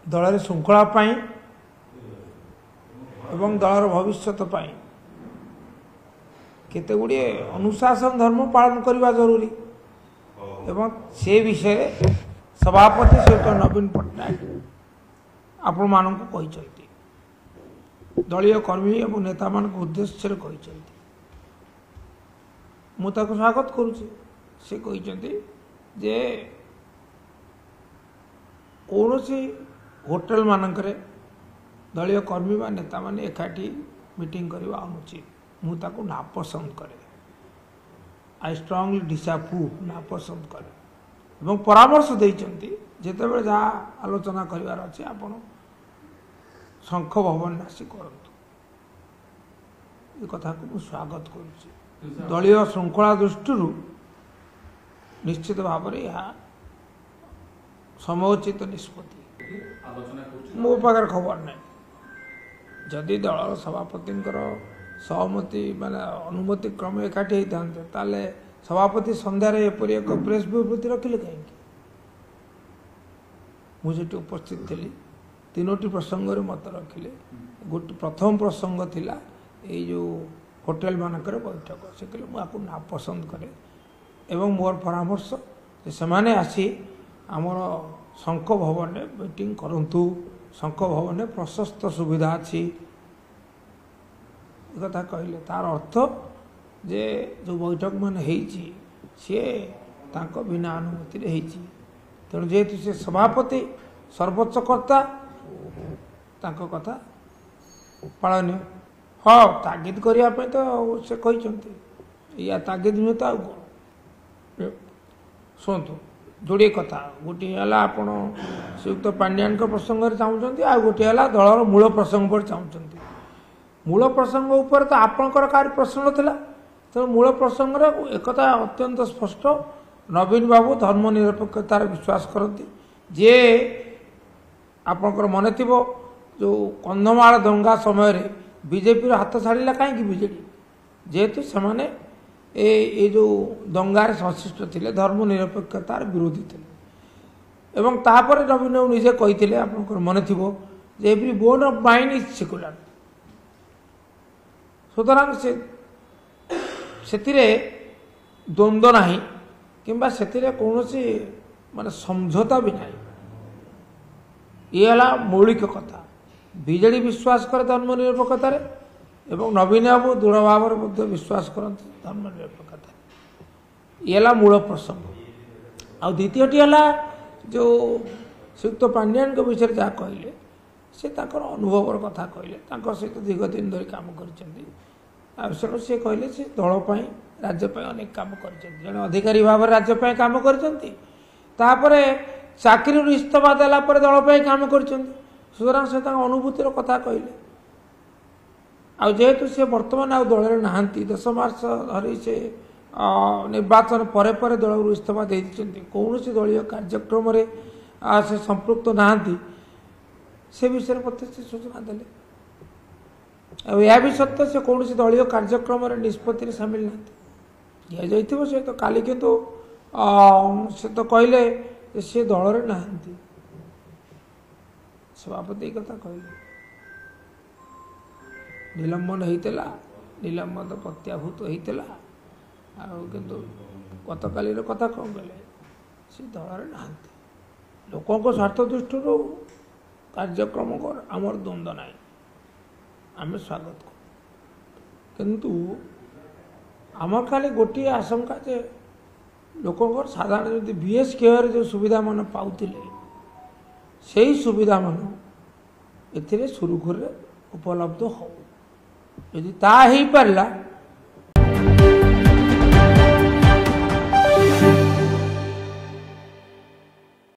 दल श्रृंखला एवं दलर भविष्यत केते गुड़े अनुशासन धर्म पालन करने जरूरी एवं से विषय सभापति सहित नवीन पट्टनायक आपण मानक दलीय कर्मी और नेता मान उद्देश्य मुझे स्वागत करुच्ची से जे कौन सी होटेल मानक दलीय कर्मी व नेता माने एकाठी मीटिंग करवा अनुचित मुझे नापसंद करे आई स्ट्रांगली डिसअप्रूव नापसंद करे एवं परामर्श देते जिते जहाँ आलोचना करार अच्छे आपण शंख भवन आसी करतु कथा को मुझे स्वागत करुच्ची दलीय श्रृंखला दृष्टि निश्चित भाव में यह समोचित निष्पत्ति मो पाखे खबर नहीं जदि दल सभापति सहमति माने अनुमति क्रम एकाठी होता ताले सभापति संध्यार एपरी एक प्रेस विवृत्ति रखिले कहीं मुझे उपस्थित थी तीनोटी प्रसंग मत रखिले गोटे प्रथम प्रसंग थिला ये जो होटेल मानकर बैठक से कहले मुझे नापसंद करे एवं मोर परामर्श से माने आसी आमर शंख भवन में मीटिंग करंतु शंख भवन में प्रशस्त सुविधा अच्छी कथा कहले तार अर्थ जे जो बैठक मान सी तांको बिना अनुमति रे तेणु जेहेतु से सभापति सर्वोच्च कर्ता तांको कथा पालन हाँ तागिद करने तो से कहते या तागिद नुहे तो कौन शुणु जोड़े कथा गोटे आप श्रीयुक्त पांड्यान प्रसंग चाहते आ गोटे दलर मूल प्रसंग पर चाहते मूल प्रसंग उपर तो आपणकर कार प्रश्न था तेणु मूल प्रसंग एकता अत्यंत स्पष्ट नवीन बाबू धर्मनिरपेक्षतार विश्वास करती जे आपणकर मन थी जो कंधमाल दंगा समय बीजेपी हाथ छाड़ा कहीं बीजेडी जेहेतु से ये जो दंगार संश्लिष्ट थे धर्मनिरपेक्षतार विरोधी थे एवं तापर नवीन बाबू निजे कही आपंकर मन थी every bone of mind is secular सुतरां से द्वंद्व ना किंबा से कौन माने समझौता भी ना ये मौलिक कथा बीजेडी विश्वास करे धर्मनिरपेक्षतार एवं नवीन बाबू दृढ़ भाव में विश्वास करते धर्मनिरपेक्षता ये मूल प्रसंग आ द्वितीयटी जो श्रीयुक्त पांड्यान विषय जहाँ कहले से अनुभवर कथा कहले सहित दीर्घ दिन धरी काम कर आवश्यक सी कहले से दलपाई राज्यपाई अनेक काम कर अधिकारी भाव राज्यपाई काम कर चाकरी इस्तफा देलापर दलपाई काम कर सुतरां से अनुभूतिर कथा कहले आ जेहेतु से बर्तमान आ दल ना 10 मार्च धरी से निर्वाचन पर दल इस्तफा दे कौन सी दलीय कार्यक्रम से संपृक्त ना से विषय मत से सूचना देले यह भी सत्य से कौन सी दलीय कार्यक्रम निष्पत्ति सामिल ना दि जाइए से तो काली किंतु से तो कहले सी दल ना सभापति कथा कहले निलंबन होता निलंबन तो प्रत्याभूत होता किंतु गत काली कथा कौन कहले सी दल ना लोकों स्वार्थ दृष्टि कार्यक्रम आमर द्वंद्व ना आम स्वागत कर किंतु आमर खाली गोटे आशंका जे लोकों साधारण जो बीएस केयर जो सुविधा मान पाते से सुविधा मान ए सुरुखुर उपलब्ध हो यदि ता ही पारा